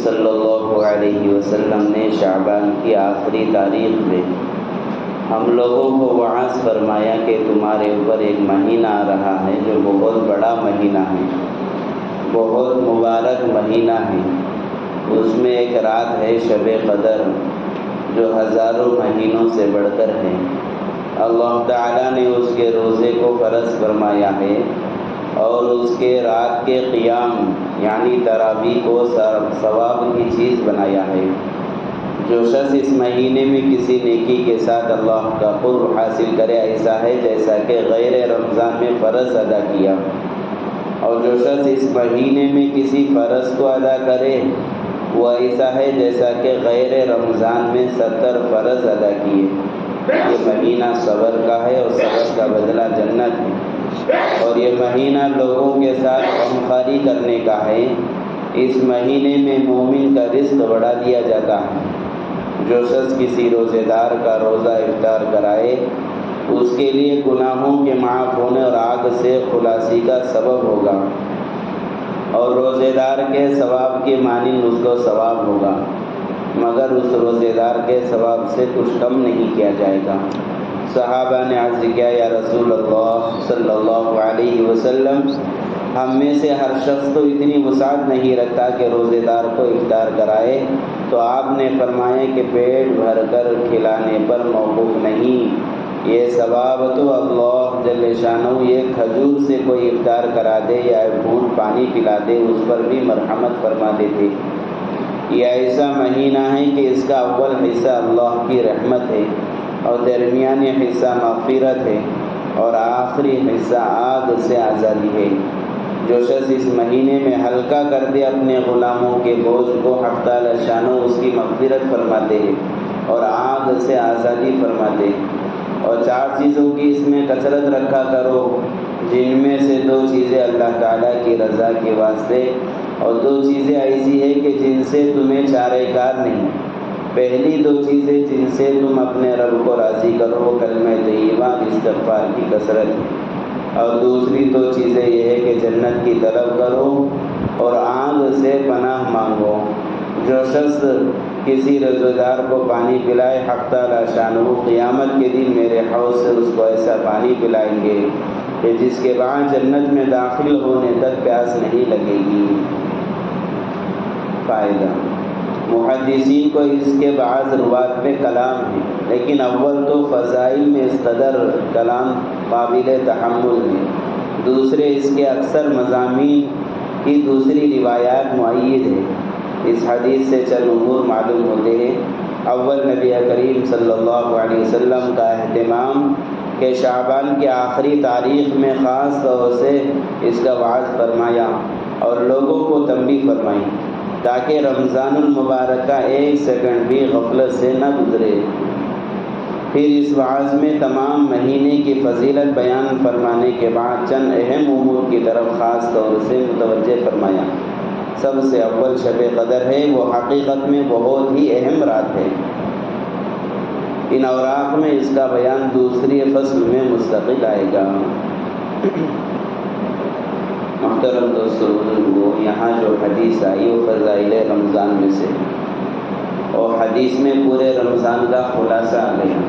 صلی اللہ علیہ وسلم نے شعبان کی آخری تاریخ میں ہم لوگوں کو وعظ فرمایا کہ تمہارے اوپر ایک مہینہ آ رہا ہے جو بہت بڑا مہینہ ہے، بہت مبارک مہینہ ہے۔ اس میں ایک رات ہے شب قدر جو ہزاروں مہینوں سے بڑھ کر ہے۔ اللہ تعالیٰ نے اس کے روزے کو فرض فرمایا ہے اور اس کے رات کے قیام یعنی تراویح کو ثواب کی چیز بنایا ہے۔ جو شخص اس مہینے میں کسی نیکی کے ساتھ اللہ کا قرب حاصل کرے ایسا ہے جیسا کہ غیر رمضان میں فرض ادا کیا، اور جو شخص اس مہینے میں کسی فرض کو ادا کرے وہ ایسا ہے جیسا کہ غیر رمضان میں 70 فرض ادا کیے۔ یہ مہینہ صبر کا ہے اور صبر کا بدلہ جنت ہے، اور یہ مہینہ لوگوں کے ساتھ غمخواری کرنے کا ہے۔ اس مہینے میں مومن کا رزق بڑھا دیا جاتا ہے۔ جو شخص کسی روزے دار کا روزہ افطار کرائے اس کے لیے گناہوں کے معاف ہونے اور آگ سے خلاصی کا سبب ہوگا، اور روزے دار کے ثواب کے مانند اس کو ثواب ہوگا، مگر اس روزے دار کے ثواب سے کچھ کم نہیں کیا جائے گا۔ صحابہ نے عرض کیا، یا رسول اللہ صلی اللہ علیہ وسلم، ہم میں سے ہر شخص تو اتنی وسعت نہیں رکھتا کہ روزے دار کو افطار کرائے، تو آپ نے فرمایا کہ پیٹ بھر کر کھلانے پر موقوف نہیں، یہ ثواب تو اللہ جل شانہ یہ کھجور سے کوئی افطار کرا دے یا گھونٹ پانی پلا دے اس پر بھی مرحمت فرما دیتے۔ یہ ایسا مہینہ ہے کہ اس کا اول حصہ اللہ کی رحمت ہے، اور درمیانی حصہ مغفرت ہے، اور آخری حصہ آگ سے آزادی ہے۔ جو شخص اس مہینے میں ہلکا کر دے اپنے غلاموں کے بوجھ کو، حق تعالی شانہ اس کی مغفرت فرماتے ہیں اور آگ سے آزادی فرماتے ہیں۔ اور 4 چیزوں کی اس میں کثرت رکھا کرو، جن میں سے 2 چیزیں اللہ تعالیٰ کی رضا کے واسطے، اور 2 چیزیں ایسی ہیں کہ جن سے تمہیں چارہ کار نہیں۔ پہلی 2 چیزیں جن سے تم اپنے رب کو راضی کرو، کلمہ طیبہ استغفار کی کثرت، اور دوسری 2 چیزیں یہ ہے کہ جنت کی طلب کرو اور آگ سے پناہ مانگو۔ جو شخص کسی روزے دار کو پانی پلائے، حق تعالی شانہ قیامت کے دن میرے حوض سے اس کو ایسا پانی پلائیں گے کہ جس کے بعد جنت میں داخل ہونے تک پیاس نہیں لگے گی۔ فائدہ، محدثین کو اس کے بعض روات میں کلام ہے، لیکن اول تو فضائل میں اس قدر کلام قابل تحمل ہے، دوسرے اس کے اکثر مضامین کی دوسری روایات مؤید ہے۔ اس حدیث سے چند امور معلوم ہوتے ہیں۔ اول، نبی کریم صلی اللہ علیہ وسلم کا اہتمام کہ شعبان کی آخری تاریخ میں خاص طور سے اس کا وعظ فرمایا اور لوگوں کو تنبیہ فرمائی تاکہ رمضان المبارک کا 1 سیکنڈ بھی غفلت سے نہ گزرے۔ پھر اس وعظ میں تمام مہینے کی فضیلت بیان فرمانے کے بعد چند اہم امور کی طرف خاص طور سے متوجہ فرمایا۔ سب سے اول شب قدر ہے، وہ حقیقت میں بہت ہی اہم رات ہے۔ ان اوراق میں اس کا بیان دوسری فصل میں مستقل آئے گا۔ محترم دوستو بزرگو، یہاں جو حدیث آئی وہ فضائل رمضان میں سے، اور حدیث میں پورے رمضان کا خلاصہ آ گیا،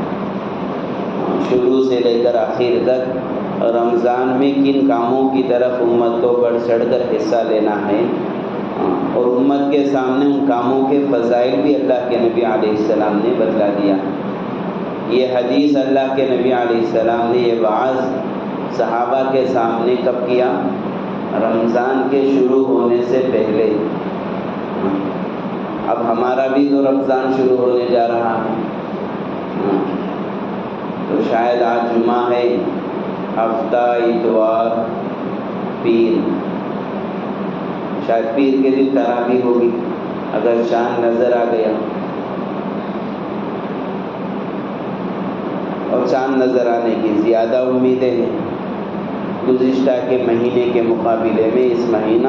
شروع سے لے کر آخر تک رمضان میں کن کاموں کی طرف امت کو بڑھ چڑھ کر حصہ لینا ہے، اور امت کے سامنے ان کاموں کے فضائل بھی اللہ کے نبی علیہ السلام نے بتلا دیا۔ یہ حدیث اللہ کے نبی علیہ السلام نے یہ وعظ صحابہ کے سامنے کب کیا؟ رمضان کے شروع ہونے سے پہلے۔ اب ہمارا بھی تو رمضان شروع ہونے جا رہا ہے، تو شاید آج جمعہ ہے، ہفتہ اتوار پیر، شاید پیر کے دن تراویح ہوگی اگر چاند نظر آ گیا، اور چاند نظر آنے کی زیادہ امیدیں ہیں گزشتہ کے مہینے کے مقابلے میں۔ اس مہینہ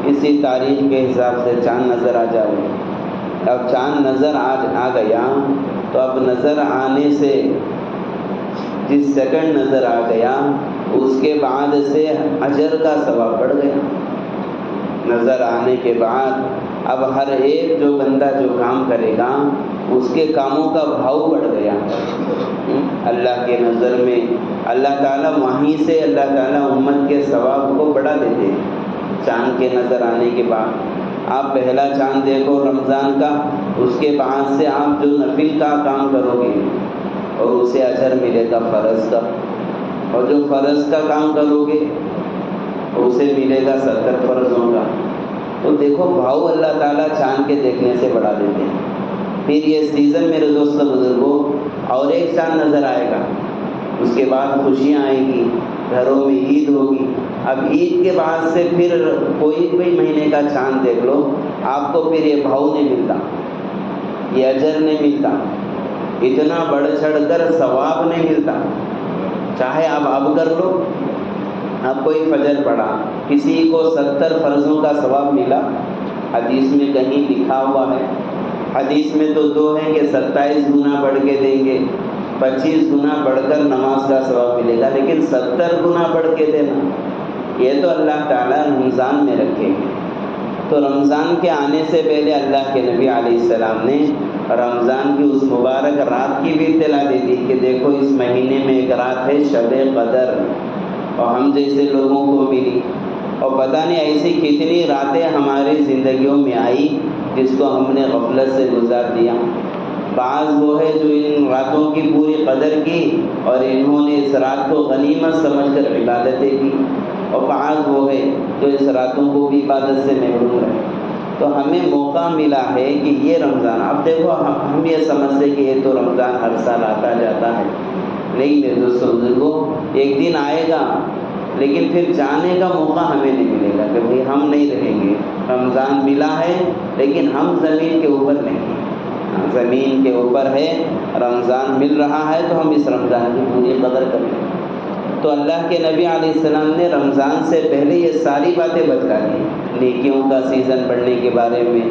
اسی تاریخ کے حساب سے چاند نظر آ جائے۔ اب چاند نظر آ گیا تو اب نظر آنے سے جس سیکنڈ نظر آ گیا اس کے بعد سے اجر کا ثواب بڑھ گیا۔ نظر آنے کے بعد اب ہر ایک جو بندہ جو کام کرے گا اس کے کاموں کا بھاؤ بڑھ گیا اللہ کے نظر میں۔ اللہ تعالیٰ وہیں سے اللہ تعالیٰ امت کے ثواب کو بڑھا دیتے ہیں۔ چاند کے نظر آنے کے بعد آپ پہلا چاند دیکھو رمضان کا، اس کے بعد سے آپ جو نفل کا کام کرو گے اور اسے اجر ملے گا فرض کا، اور جو فرض کا کام کرو گے اسے ملے گا 70 فرضوں کا۔ تو دیکھو بھاؤ اللہ تعالیٰ چاند کے دیکھنے سے بڑھا دیتے ہیں۔ پھر یہ سیزن میرے دوستوں بزرگوں اور ایک چاند نظر آئے گا، اس کے بعد خوشیاں آئیں گی، گھروں میں عید ہوگی۔ اب عید کے بعد سے پھر کوئی مہینے کا چاند دیکھ لو، آپ کو پھر یہ بھاؤ نہیں ملتا، یہ اجر نہیں ملتا، اتنا بڑھ چڑھ کر ثواب نہیں ملتا۔ چاہے آپ اب کر لو، اب کوئی فجر پڑھا، کسی کو 70 فرضوں کا ثواب ملا، حدیث میں کہیں لکھا ہوا ہے، حدیث میں تو 2 ہیں کہ 27 گنا بڑھ کے دیں گے، 25 گنا بڑھ کر نماز کا ثواب ملے گا، لیکن 70 گنا بڑھ کے دینا یہ تو اللہ تعالیٰ رمضان میں رکھے گے۔ تو رمضان کے آنے سے پہلے اللہ کے نبی علیہ السلام نے رمضان کی اس مبارک رات کی بھی اطلاع دے دی کہ دیکھو اس مہینے میں ایک رات ہے شب قدر، اور ہم جیسے لوگوں کو ملی، اور پتہ نہیں ایسی کتنی راتیں ہماری زندگیوں میں آئی جس کو ہم نے غفلت سے گزار دیا۔ بعض وہ ہے جو ان راتوں کی پوری قدر کی اور انہوں نے اس رات کو غنیمت سمجھ کر عبادتیں کی، اور بعض وہ ہے جو اس راتوں کو بھی عبادت سے محروم رہے۔ تو ہمیں موقع ملا ہے کہ یہ رمضان، اب دیکھو ہم یہ سمجھتے کہ یہ تو رمضان ہر سال آتا جاتا ہے، نہیں میرے دوستوں بزرگوں، ایک دن آئے گا لیکن پھر جانے کا موقع ہمیں نہیں ملے گا کہ بھئی ہم نہیں رہیں گے۔ رمضان ملا ہے لیکن ہم زمین کے اوپر نہیں ہیں، زمین کے اوپر ہے، رمضان مل رہا ہے تو ہم اس رمضان کی پوری قدر کریں۔ تو اللہ کے نبی علیہ السلام نے رمضان سے پہلے یہ ساری باتیں بتلا دی، نیکیوں کا سیزن بڑھنے کے بارے میں،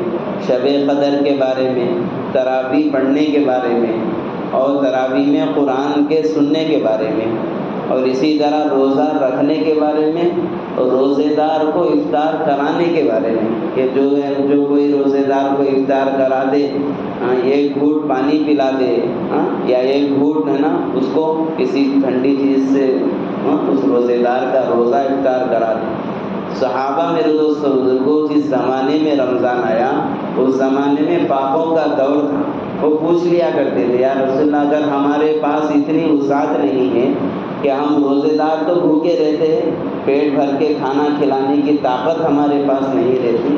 شب قدر کے بارے میں، تراویح پڑھنے کے بارے میں، اور تراویح میں قرآن کے سننے کے بارے میں، اور اسی طرح روزہ رکھنے کے بارے میں، اور روزے دار کو افطار کرانے کے بارے میں کہ جو کوئی روزے دار کو افطار کرا دے، ایک گھونٹ پانی پلا دے، یا ایک گھونٹ ہے نا اس کو کسی ٹھنڈی چیز سے اس روزے دار کا روزہ افطار کرا دے۔ صحابہ میرے دوستوں بزرگوں جس زمانے میں رمضان آیا اس زمانے میں پاپوں کا دور تھا، وہ پوچھ لیا کرتے تھے یا رسول اللہ اگر ہمارے پاس اتنی وسعت نہیں ہے کہ ہم روزے دار تو بھوکے رہتے ہیں، پیٹ بھر کے کھانا کھلانے کی طاقت ہمارے پاس نہیں رہتی،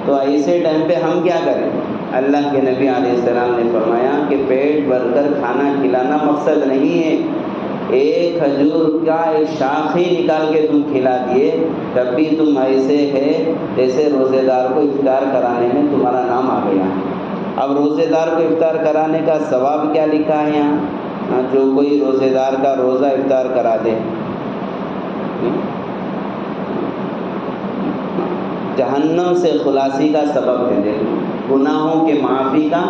تو ایسے ٹائم پہ ہم کیا کریں؟ اللہ کے نبی علیہ السلام نے فرمایا کہ پیٹ بھر کر کھانا کھلانا مقصد نہیں ہے، ایک کھجور کا ایک شاخ ہی نکال کے تم کھلا دیے تب بھی تم ایسے ہے جیسے روزے دار کو افطار کرانے میں تمہارا نام آ گیا۔ اب روزے دار کو افطار کرانے کا ثواب کیا لکھا ہے یہاں؟ جو کوئی روزے دار کا روزہ افطار کرا دے جہنم سے خلاصی کا سبب ہے، گناہوں کے معافی کا،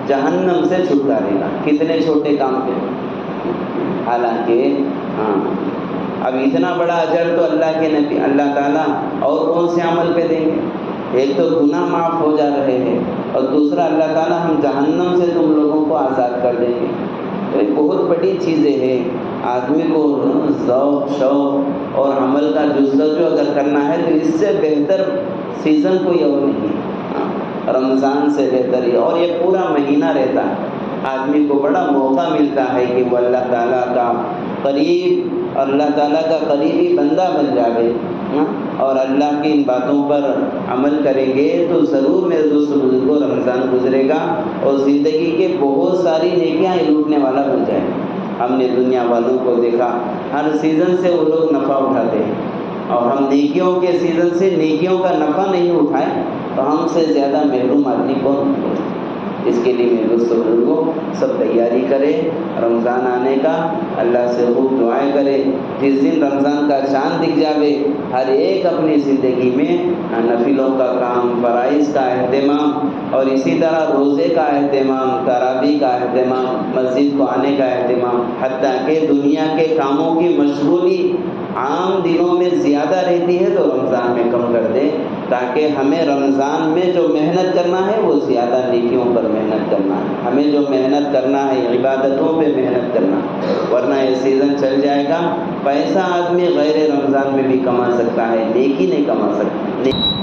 جہنم سے چھٹکارے گا۔ کتنے چھوٹے کام تھے، حالانکہ اب اتنا بڑا اجر تو اللہ کے نبی اللہ تعالیٰ اور کون سے عمل پہ دیں گے؟ ایک تو گناہ معاف ہو جا رہے ہیں، اور دوسرا اللہ تعالیٰ ہم جہنم سے تم لوگوں کو آزاد کر دیں گے۔ تو یہ بہت بڑی چیزیں ہیں، آدمی کو ذوق شوق اور عمل کا جستجو اگر کرنا ہے تو اس سے بہتر سیزن کوئی اور نہیں، رمضان سے بہتر ہے، اور یہ پورا مہینہ رہتا ہے، آدمی کو بڑا موقع ملتا ہے کہ وہ اللہ تعالیٰ کا قریب اور اللہ تعالیٰ کا قریبی بندہ بن جائے، اور اللہ کی ان باتوں پر عمل کریں گے تو ضرور میرے دوست بزرگوں رمضان گزرے گا اور زندگی کے بہت ساری نیکیاں لوٹنے والا بن جائے۔ ہم نے دنیا والوں کو دیکھا ہر سیزن سے وہ لوگ نفع اٹھاتے ہیں، اور ہم نیکیوں کے سیزن سے نیکیوں کا نفع نہیں اٹھائیں تو ہم سے زیادہ محروم آدمی کون ہے؟ اس کے لیے میرے دوستوں بزرگوں سب تیاری کرے رمضان آنے کا، اللہ سے خوب دعائیں کرے، جس دن رمضان کا چاند دکھ جاوے ہر ایک اپنی زندگی میں نفلوں کا کام، فرائض کا اہتمام، اور اسی طرح روزے کا اہتمام، تراویح کا اہتمام، مسجد کو آنے کا اہتمام، حتیٰ کہ دنیا کے کاموں کی مشغولی عام دنوں میں زیادہ رہتی ہے تو رمضان میں کم کر دے، تاکہ ہمیں رمضان میں جو محنت کرنا ہے وہ زیادہ نیکیوں پر محنت کرنا ہے، ہمیں جو محنت کرنا ہے عبادتوں پہ محنت کرنا ہے، ورنہ یہ سیزن چل جائے گا، پیسہ آدمی غیر رمضان میں بھی کما سکتا ہے، نیکی نہیں کما سکتا۔